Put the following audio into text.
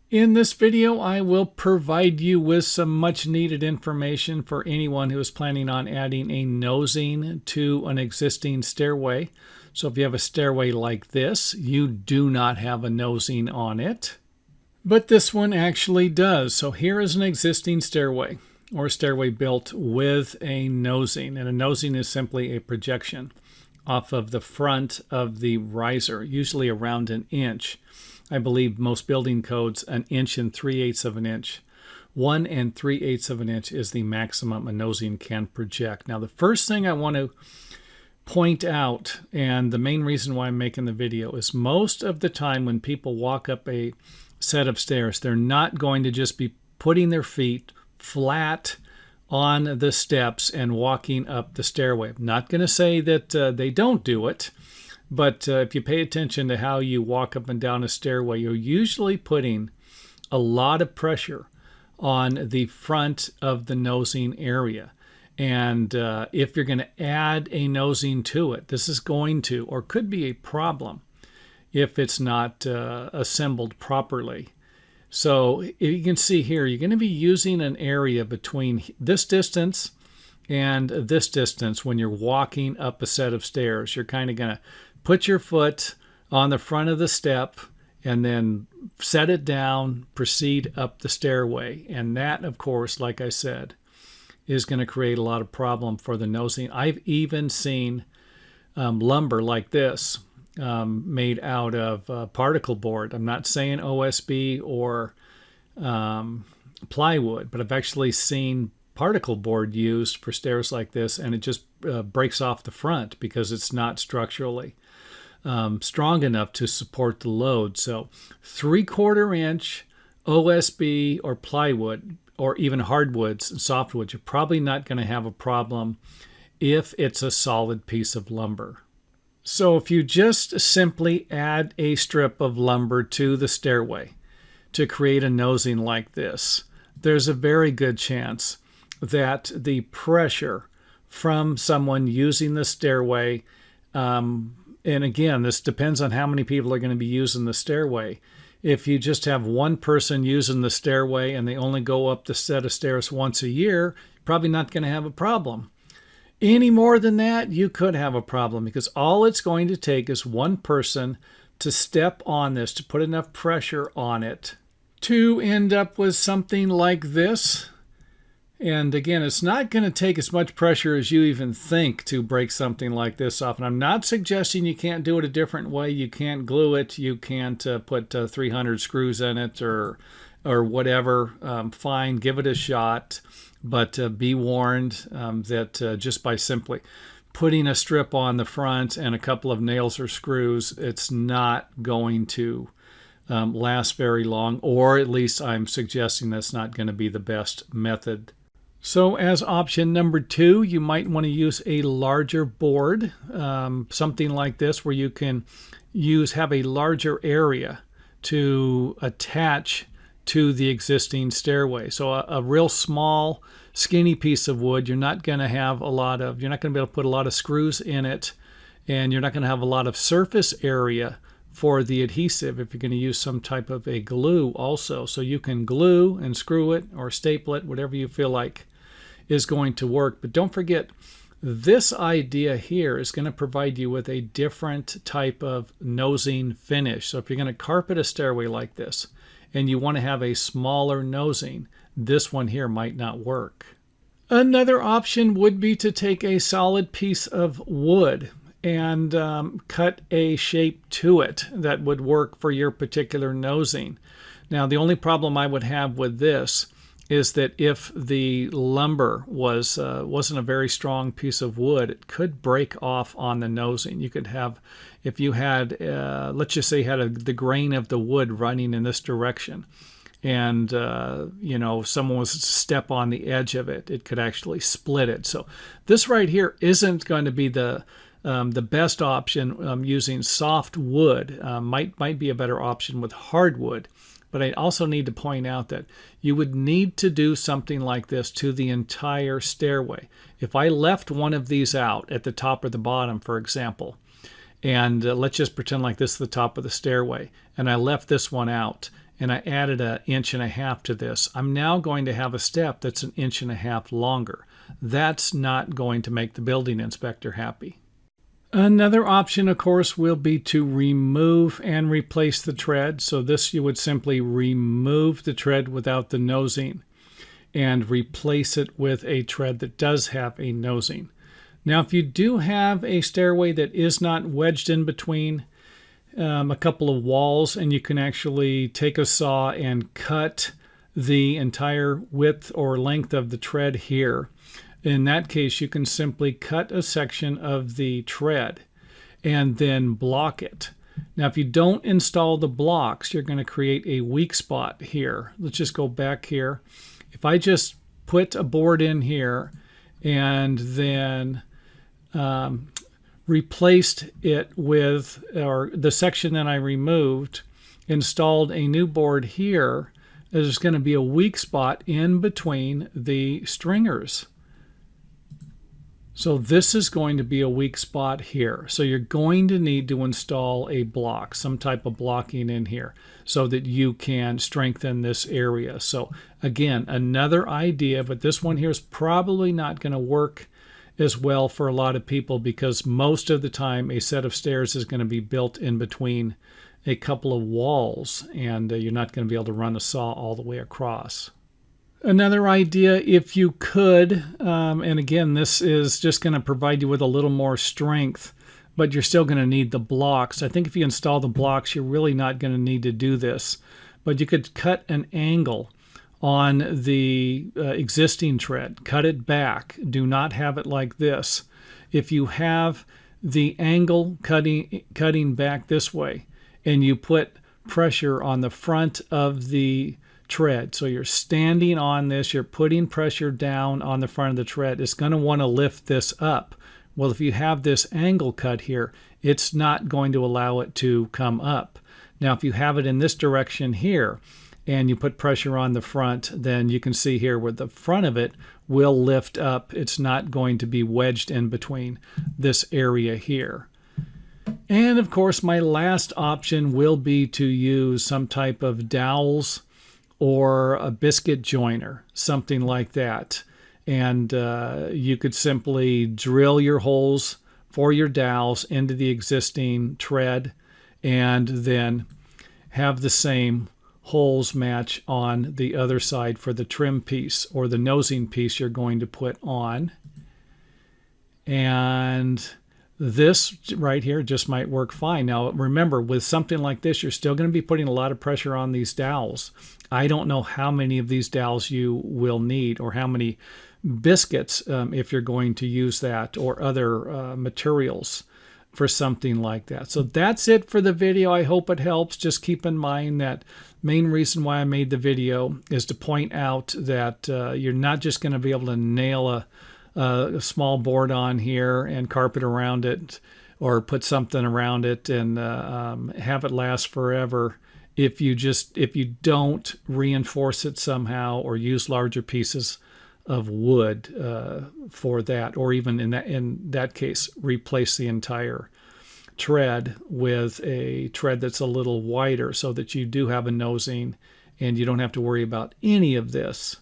In this video, I will provide you with some much needed information for anyone who is planning on adding a nosing to an existing stairway. So if you have a stairway like this, you do not have a nosing on it. But this one actually does. So here is an existing stairway, or a stairway built with a nosing. And a nosing is simply a projection off of the front of the riser, usually around an inch. I believe most building codes, 1 3/8 of an inch. 1 3/8 of an inch is the maximum a nosing can project. Now, the first thing I want to point out, and the main reason why I'm making the video, is most of the time when people walk up a set of stairs, they're not going to just be putting their feet flat on the steps and walking up the stairway. I'm not going to say that they don't do it. But if you pay attention to how you walk up and down a stairway, you're usually putting a lot of pressure on the front of the nosing area. And if you're going to add a nosing to it, this is going to, or could be, a problem if it's not assembled properly. So you can see here, you're going to be using an area between this distance and this distance when you're walking up a set of stairs. You're kind of going to put your foot on the front of the step and then set it down, proceed up the stairway. And that, of course, like I said, is going to create a lot of problem for the nosing. I've even seen lumber like this made out of particle board. I'm not saying OSB or plywood, but I've actually seen particle board used for stairs like this, and it just breaks off the front because it's not structurally strong enough to support the load. So 3/4 inch OSB or plywood, or even hardwoods and softwoods, you're probably not going to have a problem if it's a solid piece of lumber. So if you just simply add a strip of lumber to the stairway to create a nosing like this, there's a very good chance that the pressure from someone using the stairway, and again, this depends on how many people are going to be using the stairway. If you just have one person using the stairway and they only go up the set of stairs once a year, probably not going to have a problem. Any more than that, you could have a problem, because all it's going to take is one person to step on this, to put enough pressure on it to end up with something like this. And again, it's not going to take as much pressure as you even think to break something like this off. And I'm not suggesting you can't do it a different way. You can't glue it. You can't put 300 screws in it or whatever. Fine, give it a shot. But be warned that just by simply putting a strip on the front and a couple of nails or screws, it's not going to last very long. Or at least I'm suggesting that's not going to be the best method. So as option number 2, you might want to use a larger board, something like this, where you can have a larger area to attach to the existing stairway. So a real small, skinny piece of wood, you're not going to be able to put a lot of screws in it, and you're not going to have a lot of surface area for the adhesive if you're going to use some type of a glue also. So you can glue and screw it or staple it, whatever you feel like is going to work. But don't forget, this idea here is going to provide you with a different type of nosing finish. So if you're going to carpet a stairway like this and you want to have a smaller nosing, this one here might not work. Another option would be to take a solid piece of wood and cut a shape to it that would work for your particular nosing. Now, the only problem I would have with this is that if the lumber wasn't a very strong piece of wood, it could break off on the nosing. You could have, if you had, let's just say, the grain of the wood running in this direction, and someone was to step on the edge of it, it could actually split it. So this right here isn't going to be the best option. Using soft wood might be a better option with hardwood. But I also need to point out that you would need to do something like this to the entire stairway. If I left one of these out at the top or the bottom, for example, and let's just pretend like this is the top of the stairway, and I left this one out, and I added 1.5 inches to this, I'm now going to have a step that's 1.5 inches longer. That's not going to make the building inspector happy. Another option, of course, will be to remove and replace the tread. So this, you would simply remove the tread without the nosing and replace it with a tread that does have a nosing. Now, if you do have a stairway that is not wedged in between a couple of walls, and you can actually take a saw and cut the entire width or length of the tread here, in that case, you can simply cut a section of the tread and then block it. Now, if you don't install the blocks, you're going to create a weak spot here. Let's just go back here. If I just put a board in here and then replaced it with, or the section that I removed, installed a new board here, there's going to be a weak spot in between the stringers. So this is going to be a weak spot here. So you're going to need to install a block, some type of blocking in here, so that you can strengthen this area. So again, another idea, but this one here is probably not going to work as well for a lot of people, because most of the time a set of stairs is going to be built in between a couple of walls, and you're not going to be able to run a saw all the way across. Another idea, if you could, and again, this is just going to provide you with a little more strength, but you're still going to need the blocks. I think if you install the blocks, you're really not going to need to do this, but you could cut an angle on the existing tread. Cut it back. Do not have it like this. If you have the angle cutting back this way, and you put pressure on the front of the tread, so you're standing on this, you're putting pressure down on the front of the tread, it's going to want to lift this up. Well, if you have this angle cut here, it's not going to allow it to come up. Now, if you have it in this direction here, and you put pressure on the front, then you can see here where the front of it will lift up. It's not going to be wedged in between this area here. And of course, my last option will be to use some type of dowels or a biscuit joiner, something like that. And you could simply drill your holes for your dowels into the existing tread, and then have the same holes match on the other side for the trim piece or the nosing piece you're going to put on. And this right here just might work fine. Now remember, with something like this, you're still going to be putting a lot of pressure on these dowels. I don't know how many of these dowels you will need, or how many biscuits if you're going to use that, or other materials for something like that. So that's it for the video. I hope it helps. Just keep in mind that main reason why I made the video is to point out that you're not just going to be able to nail a small board on here and carpet around it, or put something around it and have it last forever if you don't reinforce it somehow, or use larger pieces of wood for that, or even in that case replace the entire tread with a tread that's a little wider, so that you do have a nosing and you don't have to worry about any of this.